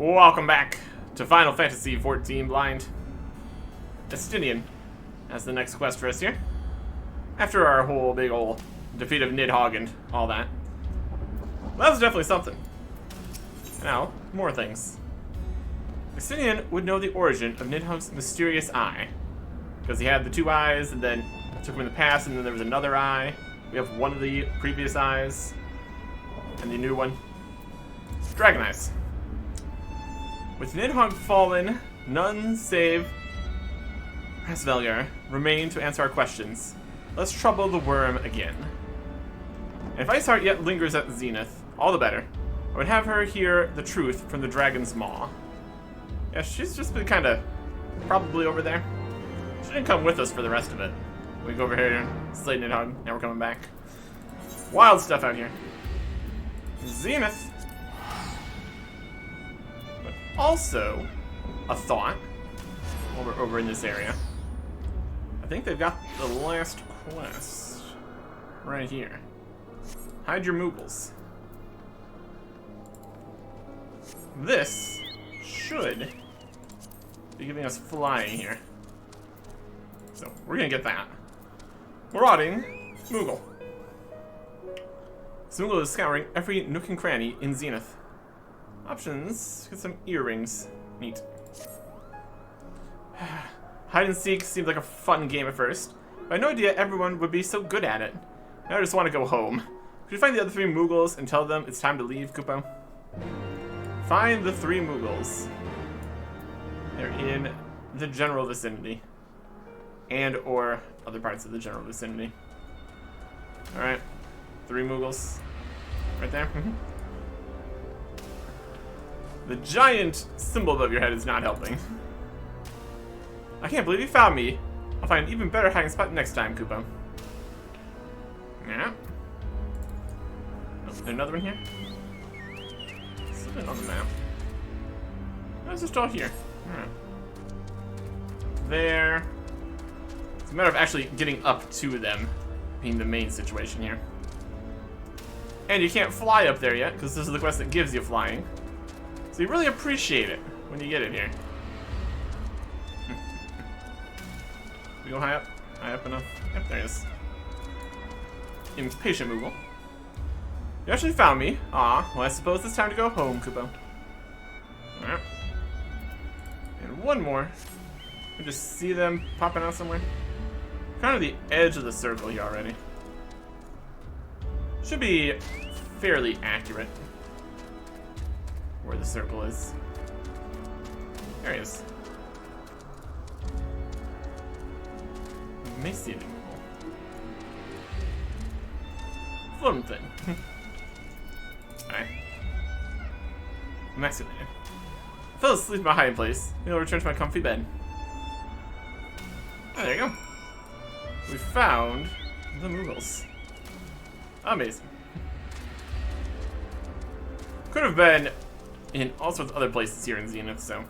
Welcome back to Final Fantasy XIV Blind. Estinian as the next quest for us here. After our whole big ol' defeat of Nidhogg and all that. That was definitely something. Now, more things. Estinian would know the origin of Nidhogg's mysterious eye. Because he had the two eyes, and then took him in the past, and then there was another eye. We have one of the previous eyes, and the new one. Dragon eyes. With Nidhogg fallen, none save Rasvelgar remain to answer our questions. Let's trouble the worm again. And if Iceheart yet lingers at Zenith, all the better. I would have her hear the truth from the dragon's maw. Yeah, she's just been kind of probably over there. She didn't come with us for the rest of it. We go over here and slay Nidhogg. Now we're coming back. Wild stuff out here. Zenith. But also, a thought over in this area. I think they've got the last quest right here. Hide your Moogles. This should be giving us flying here. So, we're gonna get that. Marauding Moogle. Moogle is scouring every nook and cranny in Zenith. Options, get some earrings. Neat. Hide and seek seemed like a fun game at first, but I had no idea everyone would be so good at it. Now I just want to go home. Could you find the other three Moogles and tell them it's time to leave, Kupo? Find the three Moogles. They're in the general vicinity. And or other parts of the general vicinity. Alright. Three Moogles. Right there. The giant symbol above your head is not helping. I can't believe you found me. I'll find an even better hiding spot next time, Kupo. Yeah. Oh, is there another one here? Something on the map. No, it's just all here. Alright. There. It's a matter of actually getting up to them being the main situation here. And you can't fly up there yet, because this is the quest that gives you flying. So you really appreciate it when you get it here. We go high up? High up enough? Yep, there it is. Impatient Moogle. You actually found me. Aw, well I suppose it's time to go home, Kupo. Alright. And one more. We just see them popping out somewhere. Kind of the edge of the circle here already. Should be fairly accurate where the circle is. There he is. May see it. Fun thing. Alright. I'm excavated. I fell asleep in my hiding place. I'll return to my comfy bed. Oh, there you go. We found the Moogles. Amazing. Could have been in all sorts of other places here in Zenith, so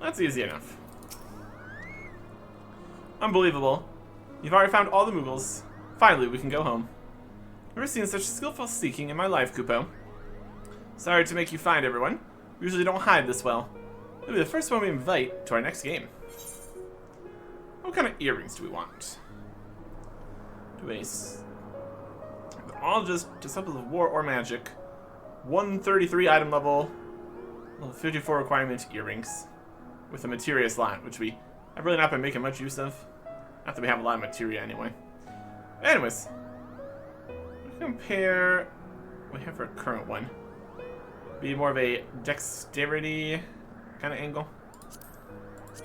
that's easy enough. Unbelievable. You've already found all the Moogles. Finally, we can go home. Never seen such skillful seeking in my life, Kupo. Sorry to make you find everyone. We usually don't hide this well. You'll be the first one we invite to our next game. What kind of earrings do we want? They're all just symbols of war or magic. 133 item level, level 54 requirement earrings. With a materia slot, which we have really not been making much use of. Not that we have a lot of materia anyway. Anyways. Compare what we have for a current one. Be more of a dexterity kind of angle.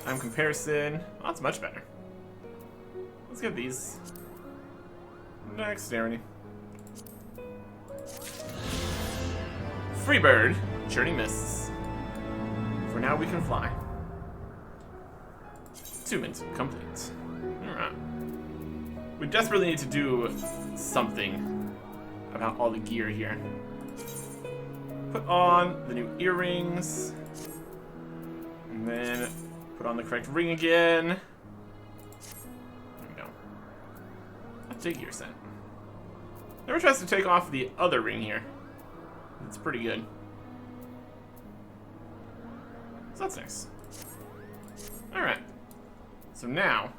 Time comparison. Oh, that's much better. Let's get these. Dexterity. Freebird, Journey Mists. For now we can fly. 2 minutes complete. Alright. We desperately need to do something about all the gear here. Put on the new earrings. And then put on the correct ring again. There we go. That's a gear set. Never tries to take off the other ring here. It's pretty good. So that's nice. Alright. So now,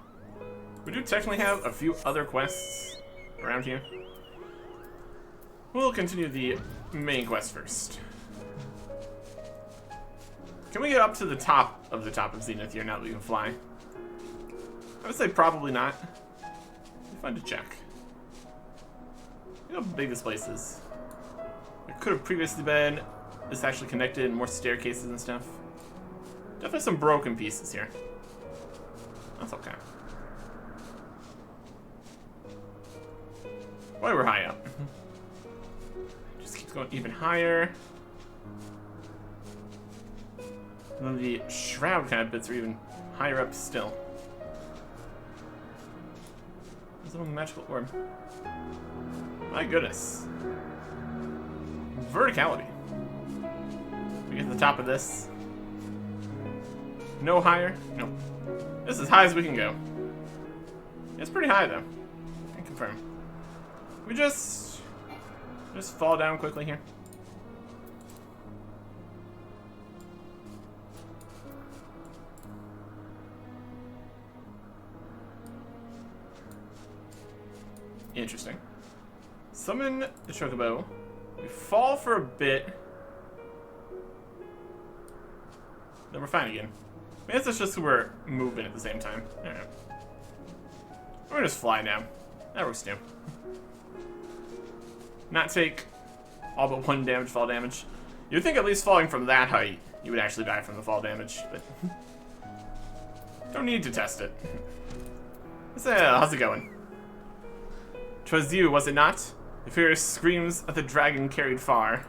we do technically have a few other quests around here. We'll continue the main quest first. Can we get up to the top of Zenith here now that we can fly? I would say probably not. It'd be fun to check. Look how big this place is. It could have previously been this actually connected and more staircases and stuff. Definitely some broken pieces here. That's okay. Why we're high up. Just keeps going even higher. And then the shroud kind of bits are even higher up still. There's a little magical orb. My goodness. Verticality. We get to the top of this. No higher? Nope. This is as high as we can go. It's pretty high though. I can confirm. We just fall down quickly here. Interesting. Summon the Chocobo. We fall for a bit. Then we're fine again. I guess it's just we're moving at the same time. Alright. We're gonna just fly now. That works too. Not take all but 1 damage, fall damage. You'd think at least falling from that height, you would actually die from the fall damage, but don't need to test it. So, how's it going? 'Twas you, was it not? The fierce screams of the dragon carried far.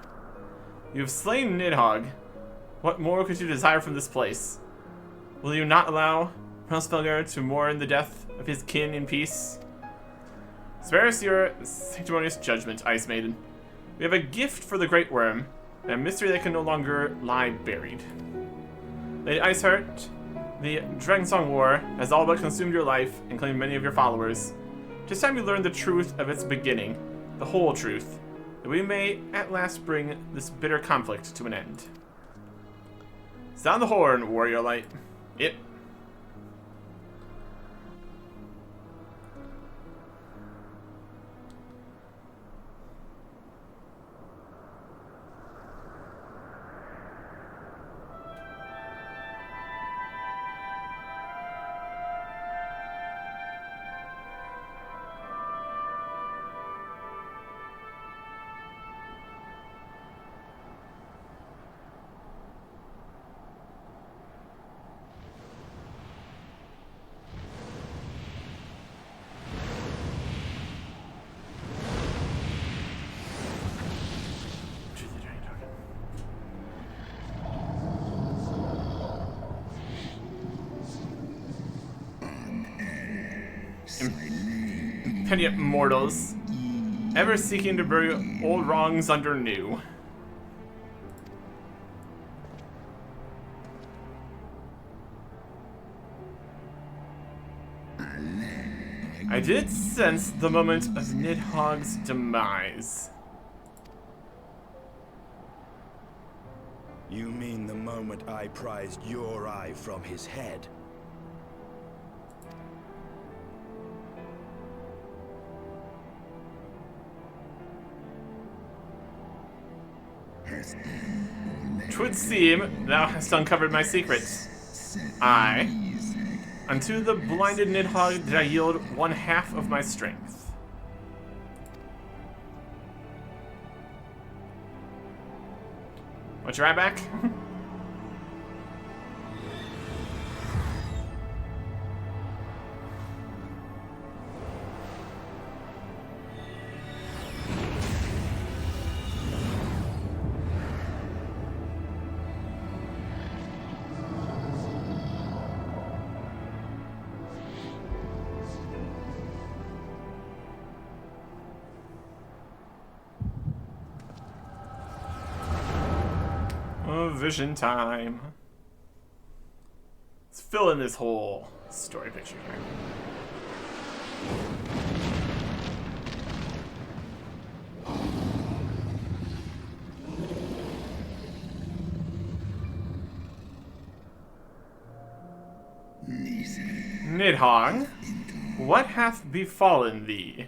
You have slain Nidhogg. What more could you desire from this place? Will you not allow Helsfelgar to mourn the death of his kin in peace? Spare us your sanctimonious judgment, Ice Maiden. We have a gift for the Great Worm, and a mystery that can no longer lie buried. Lady Iceheart, the Dragonsong War has all but consumed your life and claimed many of your followers. Tis time you learn the truth of its beginning, the whole truth, that we may at last bring this bitter conflict to an end. Sound the horn, warrior light. Yep. Impenitent mortals, ever seeking to bury old wrongs under new. I did sense the moment of Nidhogg's demise. You mean the moment I prized your eye from his head? Twould seem thou hast uncovered my secrets. Unto the blinded Nidhogg did I yield 1/2 of my strength. Want your eye back? Vision time. Let's fill in this whole story picture here. Nidhogg, what hath befallen thee?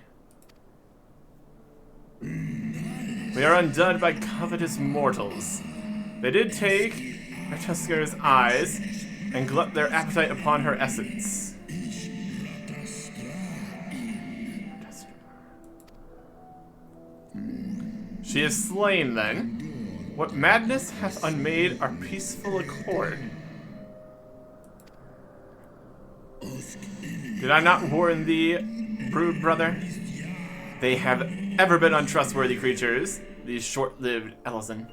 We are undone by covetous mortals. They did take Artuscar's eyes and glut their appetite upon her essence. She is slain then. What madness hath unmade our peaceful accord? Did I not warn thee, brood brother? They have ever been untrustworthy creatures, these short-lived Ellison.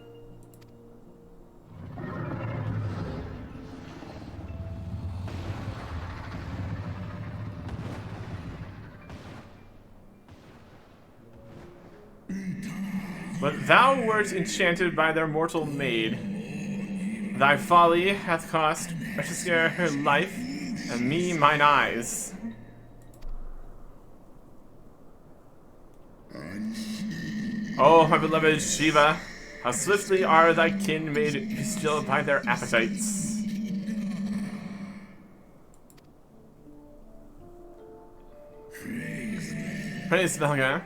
But thou wert enchanted by their mortal maid. Thy folly hath cost Artuscar her life, and me mine eyes. Oh, my beloved Shiva, how swiftly are thy kin made bestial by their appetites. Praise Velga.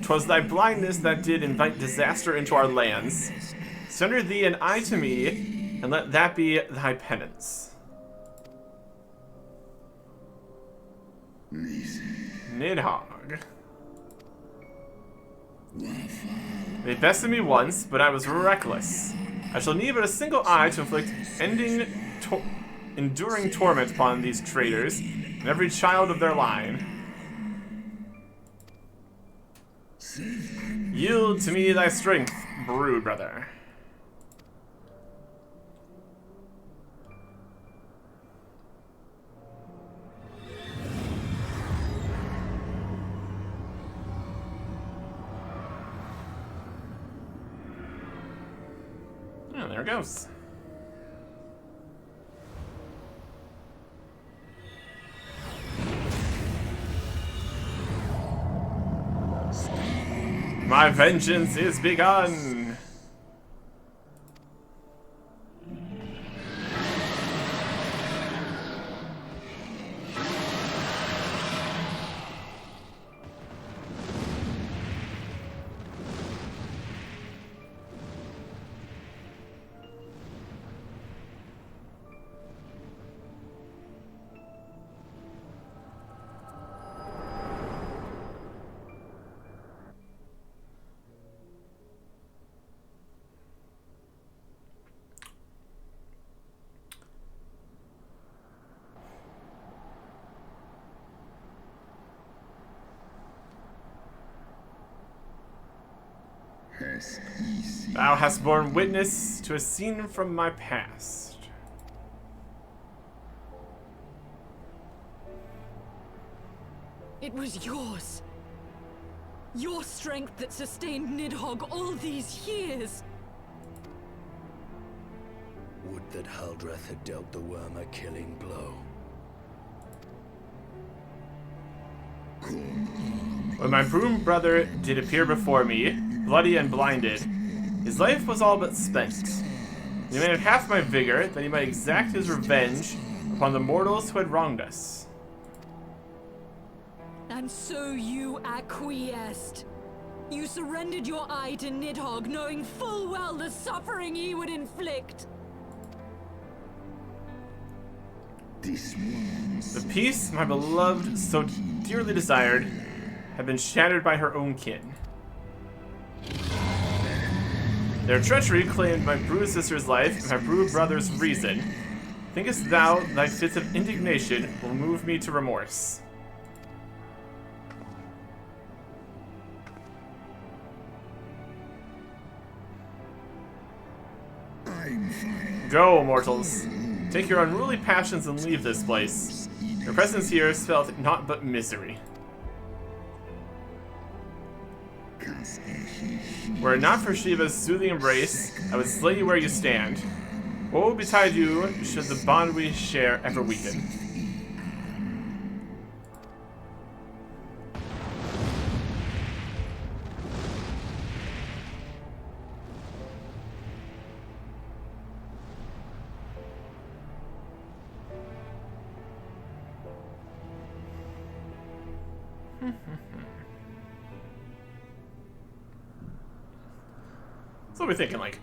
'Twas thy blindness that did invite disaster into our lands. Surrender thee an eye to me, and let that be thy penance. Nidhogg. They bested me once, but I was reckless. I shall need but a single eye to inflict enduring torment upon these traitors and every child of their line. Yield to me thy strength, brood brother. Oh, there it goes. My vengeance is begun! Thou hast borne witness to a scene from my past. It was yours. Your strength that sustained Nidhogg all these years. Would that Haldreth had dealt the worm a killing blow. When my broom brother did appear before me, bloody and blinded, his life was all but spent. He demanded half my vigor, that he might exact his revenge upon the mortals who had wronged us. And so you acquiesced. You surrendered your eye to Nidhogg, knowing full well the suffering he would inflict. The peace my beloved so dearly desired had been shattered by her own kin. Their treachery claimed my brood sister's life and my brood brother's reason. Thinkest thou thy fits of indignation will move me to remorse? Go, mortals. Take your unruly passions and leave this place. Your presence here spelleth naught but misery. Were it not for Shiva's soothing embrace, I would slay you where you stand. Woe betide you should the bond we share ever weaken. So we're thinking, like,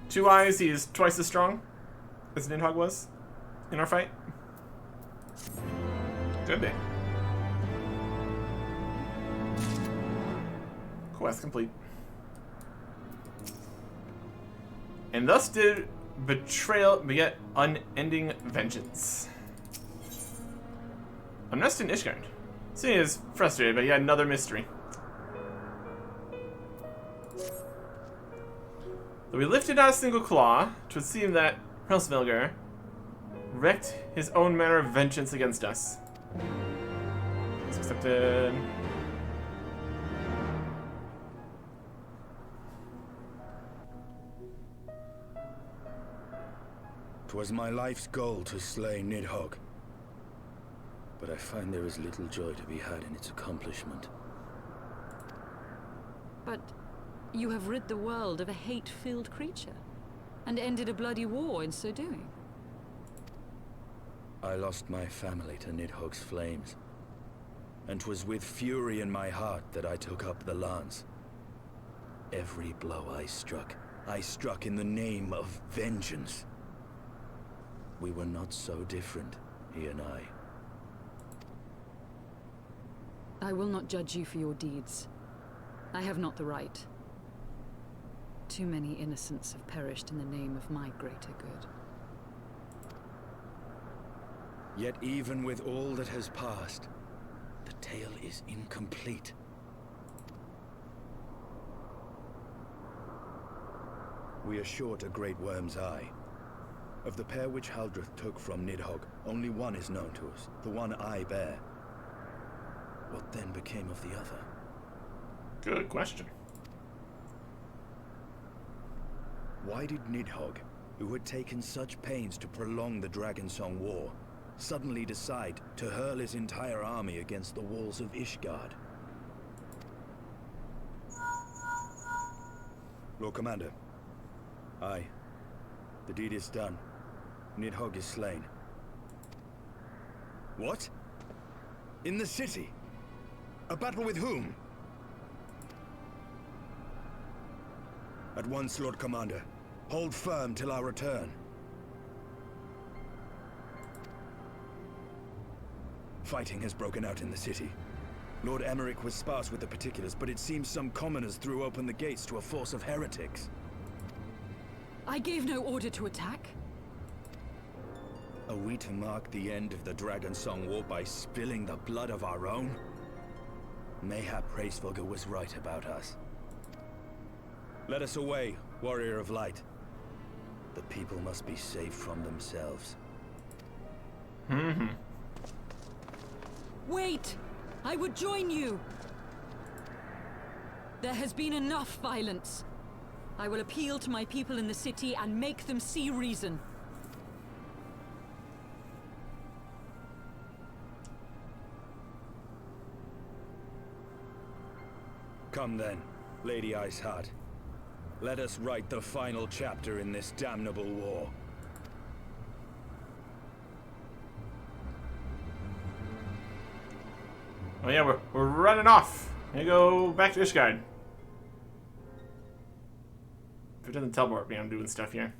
2 eyes, he is twice as strong as Nidhogg was in our fight? Could be. Quest complete. And thus did betrayal beget unending vengeance. Unrest in Ishgard. Seeing is frustrated, but yet another mystery. Though we lifted not a single claw, 'twould seem that Hrelsvelgr wreaked his own manner of vengeance against us. It's accepted. 'Twas my life's goal to slay Nidhogg, but I find there is little joy to be had in its accomplishment. But you have rid the world of a hate-filled creature, and ended a bloody war in so doing. I lost my family to Nidhogg's flames, and 'twas with fury in my heart that I took up the lance. Every blow I struck in the name of vengeance. We were not so different, he and I. I will not judge you for your deeds. I have not the right. Too many innocents have perished in the name of my greater good. Yet even with all that has passed, the tale is incomplete. We are short a great worm's eye. Of the pair which Haldreth took from Nidhogg, only one is known to us, the one I bear. What then became of the other? Good question. Why did Nidhogg, who had taken such pains to prolong the Dragonsong War, suddenly decide to hurl his entire army against the walls of Ishgard? Lord Commander. Aye. The deed is done. Nidhogg is slain. What? In the city? A battle with whom? At once, Lord Commander. Hold firm till our return. Fighting has broken out in the city. Lord Emmerich was sparse with the particulars, but it seems some commoners threw open the gates to a force of heretics. I gave no order to attack. Are we to mark the end of the Dragonsong War by spilling the blood of our own? Mayhap Hrelsvelgr was right about us. Let us away, warrior of light. The people must be saved from themselves. Wait! I would join you! There has been enough violence. I will appeal to my people in the city and make them see reason. Come then, Lady Iceheart. Let us write the final chapter in this damnable war. Oh yeah, we're running off. Gonna go back to Ishgard. If it doesn't teleport me, I'm doing stuff here.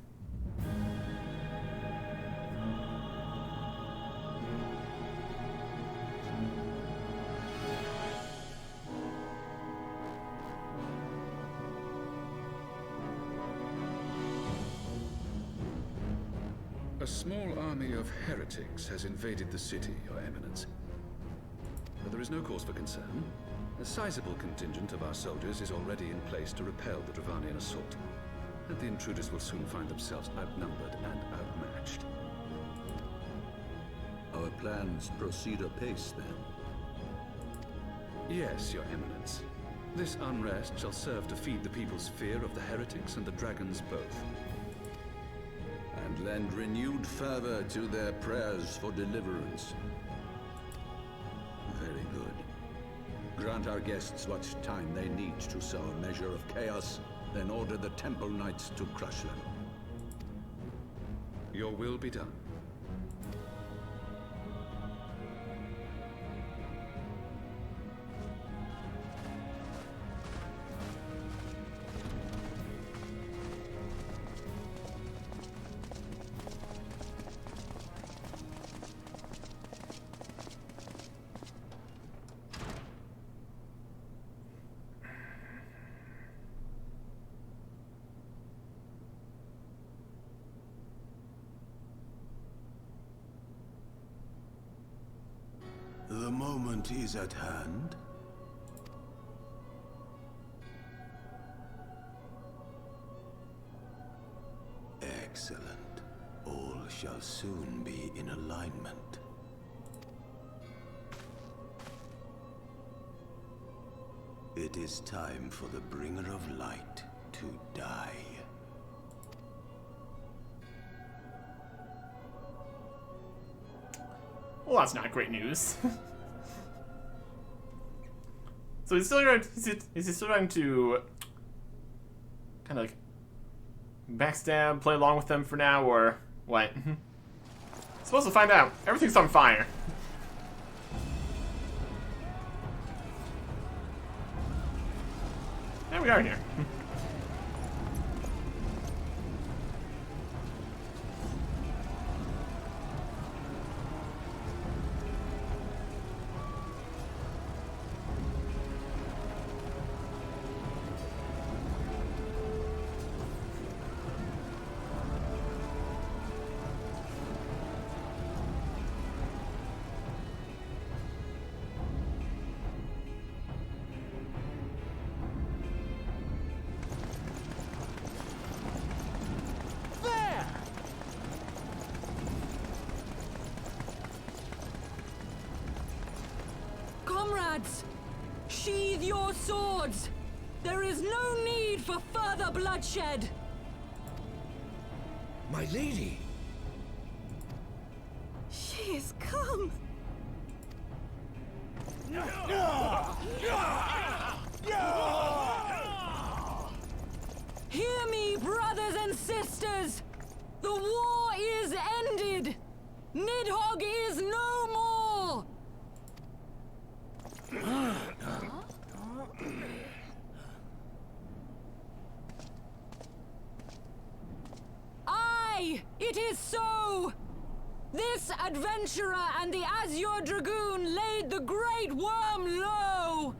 A small army of heretics has invaded the city, Your Eminence. But there is no cause for concern. A sizable contingent of our soldiers is already in place to repel the Dravanian assault. And the intruders will soon find themselves outnumbered and outmatched. Our plans proceed apace, then? Yes, Your Eminence. This unrest shall serve to feed the people's fear of the heretics and the dragons both. And lend renewed fervor to their prayers for deliverance. Very good. Grant our guests what time they need to sow a measure of chaos, then order the Temple Knights to crush them. Your will be done. The moment is at hand. Excellent. All shall soon be in alignment. It is time for the Bringer of Light to die. Well, that's not great news. So he's still trying. Is he still trying to kind of like backstab, play along with them for now, or what? Supposed to find out. Everything's on fire. There we are here. Comrades, sheathe your swords. There is no need for further bloodshed. My lady! She is come. Hear me, brothers and sisters. The war is ended. Nidhogg is no more. Aye, it is so! This adventurer and the Azure Dragoon laid the Great Worm low!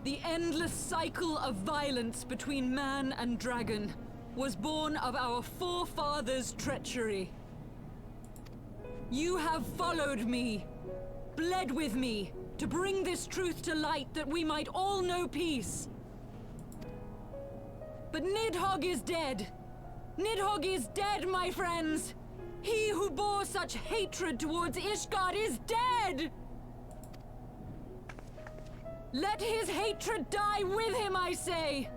The endless cycle of violence between man and dragon was born of our forefathers' treachery. You have followed me, bled with me, to bring this truth to light that we might all know peace. But Nidhogg is dead. Nidhogg is dead, my friends. He who bore such hatred towards Ishgard is dead! Let his hatred die with him, I say!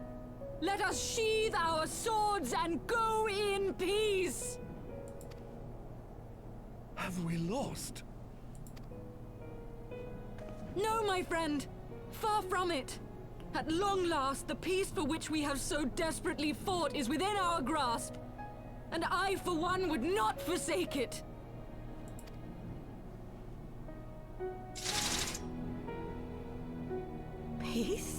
Let us sheathe our swords and go in peace! Have we lost? No, my friend. Far from it. At long last, the peace for which we have so desperately fought is within our grasp. And I, for one, would not forsake it. Peace?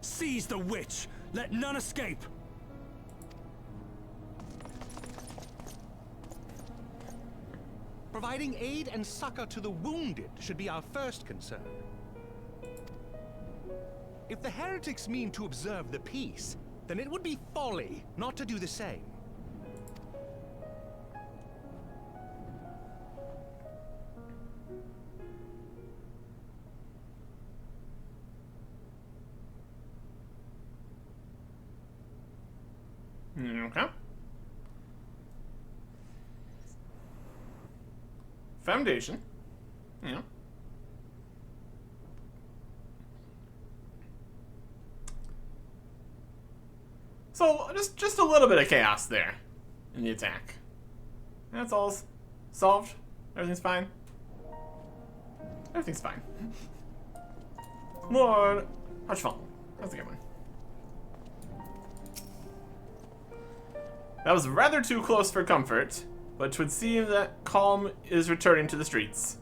Seize the witch! Let none escape! Providing aid and succor to the wounded should be our first concern. If the heretics mean to observe the peace, then it would be folly not to do the same. Okay. Foundation. Yeah. So just a little bit of chaos there in the attack. That's all solved. Everything's fine. Everything's fine. Lord Archfall. That's a good one. That was rather too close for comfort, but 'twould seem that calm is returning to the streets.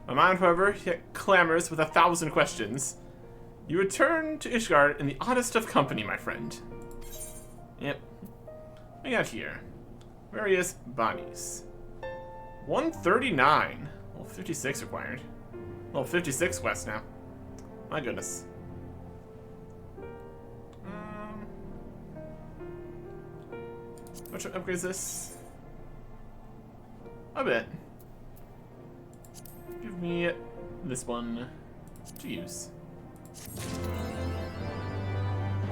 My mind, however, yet clamors with 1,000 questions. You return to Ishgard in the oddest of company, my friend. Yep. We got here. Various bodies. 139. Well, 56 required. Well, 56 quest now. My goodness. Which one upgrades this? A bit. Give me this one to use.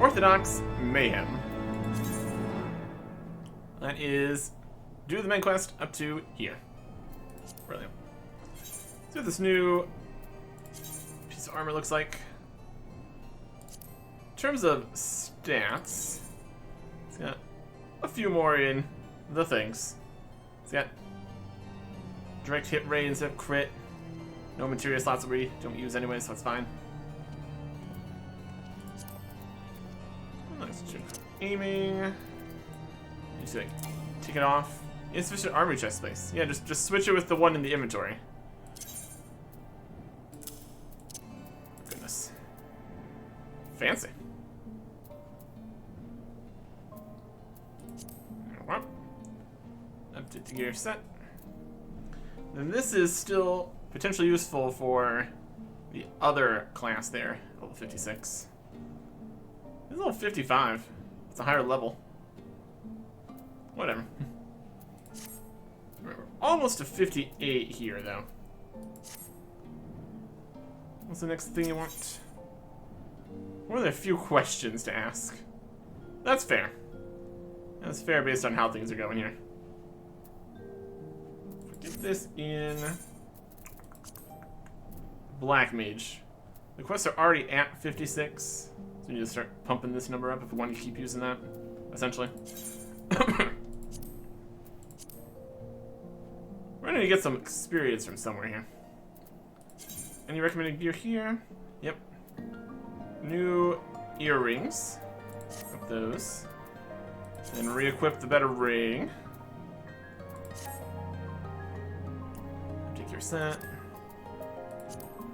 Orthodox Mayhem. That is do the main quest up to here. Brilliant. Let's see what this new piece of armor looks like. In terms of stats, it's got a few more in the things. It's got direct hit rate instead of crit. No materia slots that we don't use anyway, so that's fine. Nice. Aiming. Just like take it off. Insufficient army chest space. Yeah, just switch it with the one in the inventory. Goodness. Fancy. Update the gear set. Then this is still potentially useful for the other class there, level 56. This is level 55. It's a higher level. Whatever. We're almost to 58 here, though. What's the next thing you want? More than a few questions to ask. That's fair. That's fair based on how things are going here. Get this in Black Mage. The quests are already at 56, so we need to start pumping this number up if we want to keep using that, essentially. We're gonna get some experience from somewhere here. Any recommended gear here? Yep. New earrings. Equip those. And re-equip the better ring. Take your set.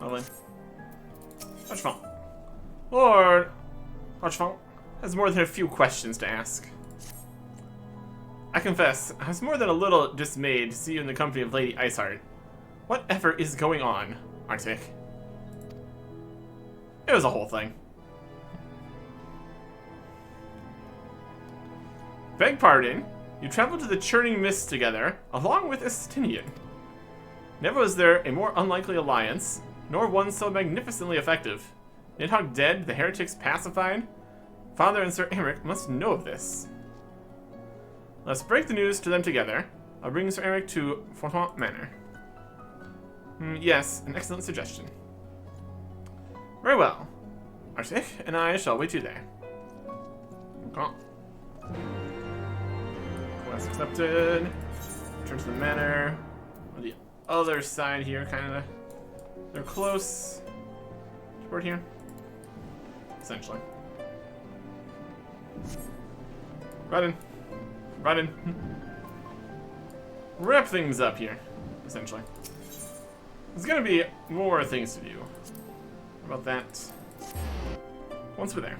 Lovely. Archfont. Lord Archfont has more than a few questions to ask. I confess, I was more than a little dismayed to see you in the company of Lady Iceheart. Whatever is going on, Arctic? It was a whole thing. Beg pardon, you traveled to the Churning Mists together, along with Estinian. Never was there a more unlikely alliance, nor one so magnificently effective. Nidhogg dead, the heretics pacified? Father and Sir Eric must know of this. Let's break the news to them together. I'll bring Sir Eric to Fortont Manor. Yes, an excellent suggestion. Very well. Arctic and I shall wait you there. Okay. Quest accepted. Return to the manor. On the other side here, kind of. They're close. Toward here. Essentially. Running. Wrap things up here, essentially. There's gonna be more things to do. How about that? Once we're there.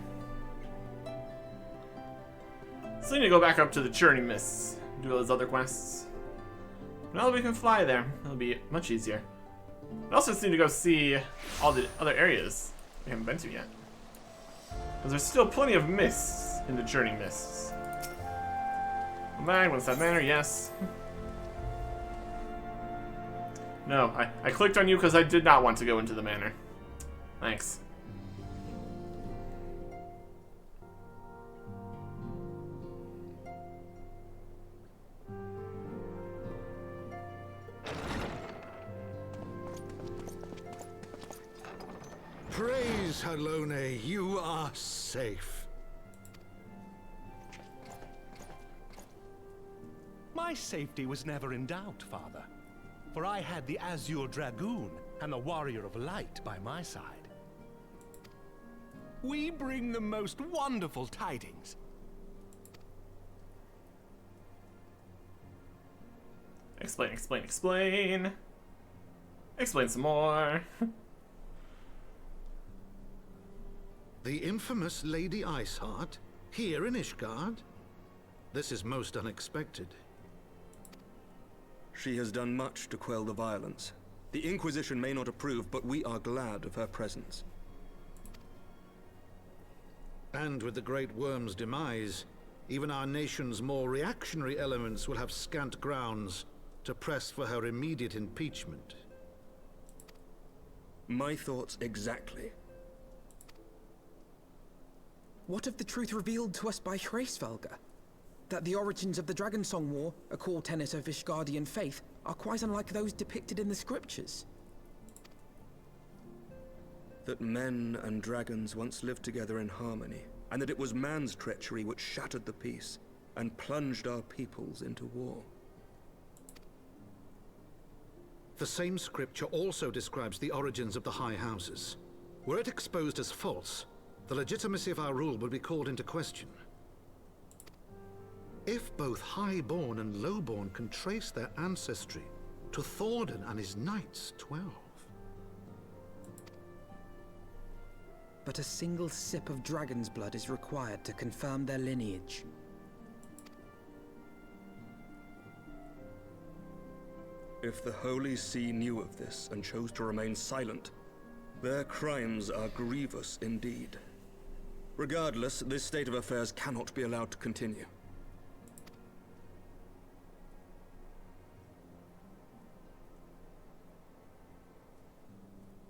Still need to go back up to the Churning Mists, do those other quests. Now that we can fly there, it'll be much easier. We also just need to go see all the other areas we haven't been to yet. Because there's still plenty of mists in the Churning Mists. What's that manor? Yes. No, I clicked on you because I did not want to go into the manor. Thanks. Praise Halone, you are safe. My safety was never in doubt, Father. For I had the Azure Dragoon and the Warrior of Light by my side. We bring the most wonderful tidings. Explain. Explain some more. The infamous Lady Iceheart, here in Ishgard? This is most unexpected. She has done much to quell the violence. The Inquisition may not approve, but we are glad of her presence. And with the Great Worm's demise, even our nation's more reactionary elements will have scant grounds to press for her immediate impeachment. My thoughts exactly. What of the truth revealed to us by Hraesvelga? That the origins of the Dragonsong War, a core tenet of Ishgardian faith, are quite unlike those depicted in the scriptures. That men and dragons once lived together in harmony, and that it was man's treachery which shattered the peace and plunged our peoples into war. The same scripture also describes the origins of the High Houses. Were it exposed as false, the legitimacy of our rule would be called into question. If both Highborn and Lowborn can trace their ancestry to Thordan and his Knights 12. But a single sip of dragon's blood is required to confirm their lineage. If the Holy See knew of this and chose to remain silent, their crimes are grievous indeed. Regardless, this state of affairs cannot be allowed to continue.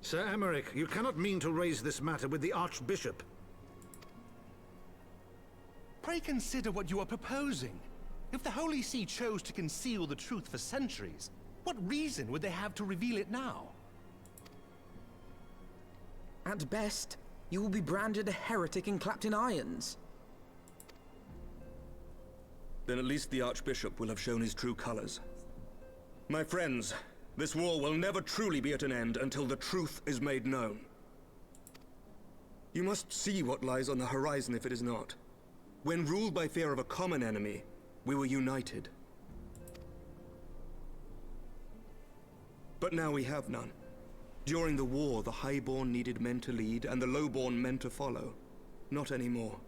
Sir Emmerich, you cannot mean to raise this matter with the Archbishop. Pray consider what you are proposing. If the Holy See chose to conceal the truth for centuries, what reason would they have to reveal it now? At best, you will be branded a heretic and clapped in irons. Then at least the Archbishop will have shown his true colors. My friends, this war will never truly be at an end until the truth is made known. You must see what lies on the horizon if it is not. When ruled by fear of a common enemy, we were united. But now we have none. During the war, the Highborn needed men to lead, and the Lowborn men to follow. Not anymore.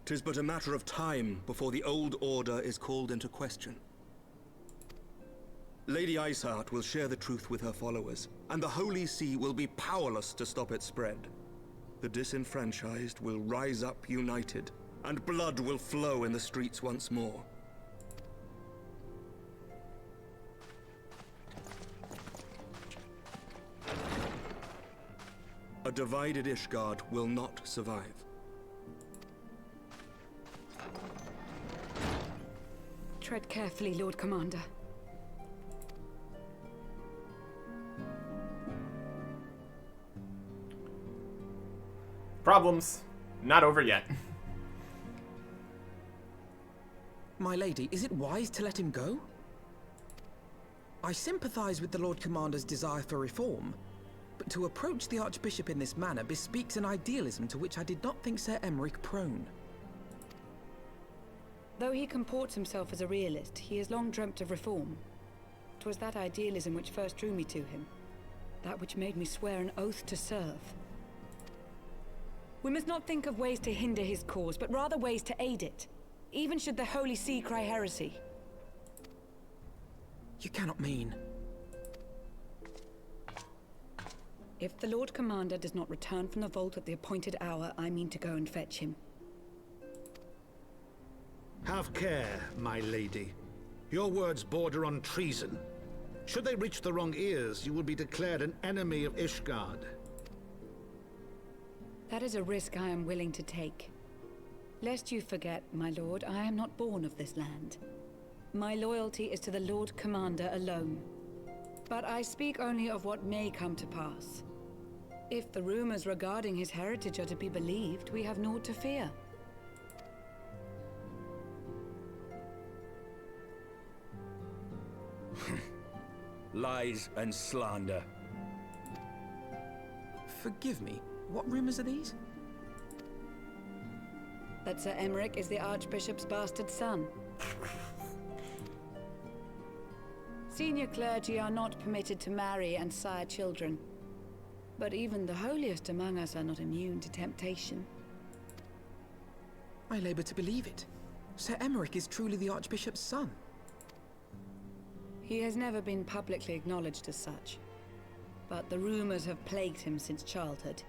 'Tis but a matter of time before the old order is called into question. Lady Iceheart will share the truth with her followers, and the Holy See will be powerless to stop its spread. The disenfranchised will rise up united, and blood will flow in the streets once more. A divided Ishgard will not survive. Tread carefully, Lord Commander. Problems. Not over yet. My lady, is it wise to let him go? I sympathize with the Lord Commander's desire for reform, but to approach the Archbishop in this manner bespeaks an idealism to which I did not think Sir Emmerich prone. Though he comports himself as a realist, he has long dreamt of reform. 'Twas that idealism which first drew me to him, that which made me swear an oath to serve. We must not think of ways to hinder his cause, but rather ways to aid it, even should the Holy See cry heresy. You cannot mean... If the Lord Commander does not return from the vault at the appointed hour, I mean to go and fetch him. Have care, my lady. Your words border on treason. Should they reach the wrong ears, you will be declared an enemy of Ishgard. That is a risk I am willing to take. Lest you forget, my lord, I am not born of this land. My loyalty is to the Lord Commander alone. But I speak only of what may come to pass. If the rumors regarding his heritage are to be believed, we have naught to fear. Lies and slander. Forgive me, what rumors are these? That Sir Emmerich is the Archbishop's bastard son. Senior clergy are not permitted to marry and sire children. But even the holiest among us are not immune to temptation. I labor to believe it. Sir Emmerich is truly the Archbishop's son. He has never been publicly acknowledged as such, but the rumors have plagued him since childhood.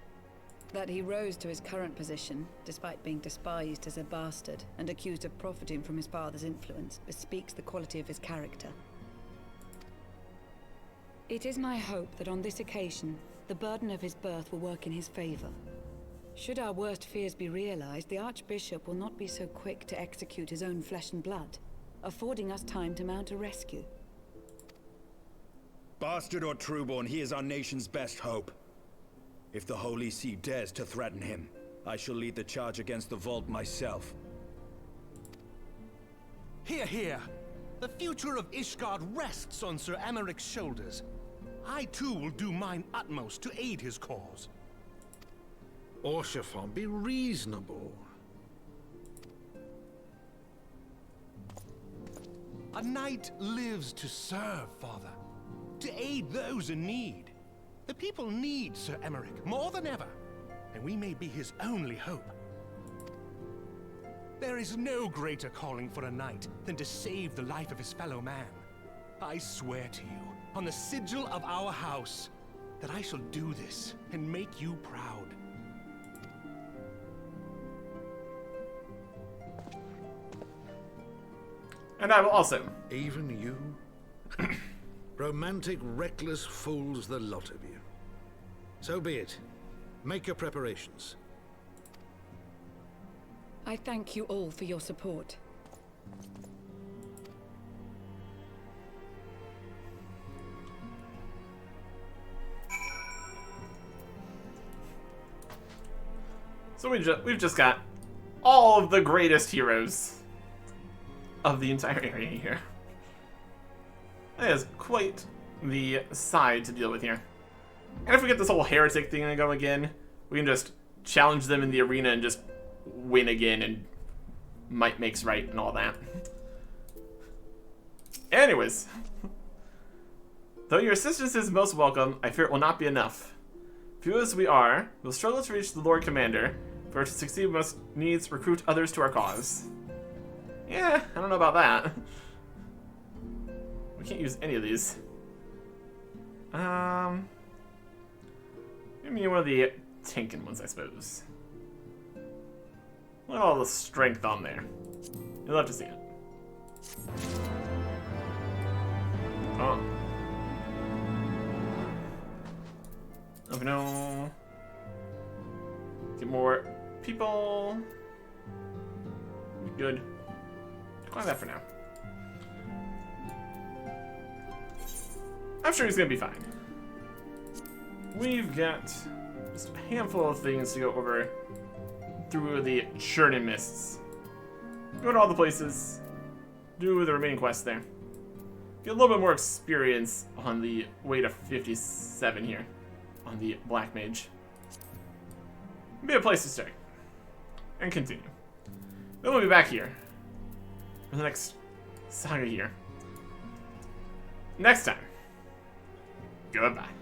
That he rose to his current position, despite being despised as a bastard and accused of profiting from his father's influence, bespeaks the quality of his character. It is my hope that on this occasion, the burden of his birth will work in his favor. Should our worst fears be realized, the Archbishop will not be so quick to execute his own flesh and blood, affording us time to mount a rescue. Bastard or trueborn, he is our nation's best hope. If the Holy See dares to threaten him, I shall lead the charge against the Vault myself. Hear, hear! The future of Ishgard rests on Sir Emmerich's shoulders. I too will do mine utmost to aid his cause. Orshafon, be reasonable. A knight lives to serve, Father. To aid those in need. The people need Sir Emmerich more than ever, and we may be his only hope. There is no greater calling for a knight than to save the life of his fellow man. I swear to you, on the sigil of our house, that I shall do this and make you proud. And I will also. Even you? Romantic, reckless fools, the lot of you. So be it. Make your preparations. I thank you all for your support. So we've just got all of the greatest heroes of the entire area here. That is quite the side to deal with here. And if we get this whole heretic thing to go again, we can just challenge them in the arena and just win again, and might makes right and all that. Anyways. Though your assistance is most welcome, I fear it will not be enough. Few as we are, we'll struggle to reach the Lord Commander. For to succeed, we must needs recruit others to our cause. Yeah, I don't know about that. We can't use any of these. Give me one of the tanking ones, I suppose. Look at all the strength on there. You'll love to see it. Oh. Oh no. Get more people. Good. Decline that for now. I'm sure he's gonna be fine. We've got just a handful of things to go over through the churning mists. Go to all the places. Do the remaining quests there. Get a little bit more experience on the way to 57 here. On the Black Mage. Be a place to start. And continue. Then we'll be back here. For the next saga here. Next time. Goodbye.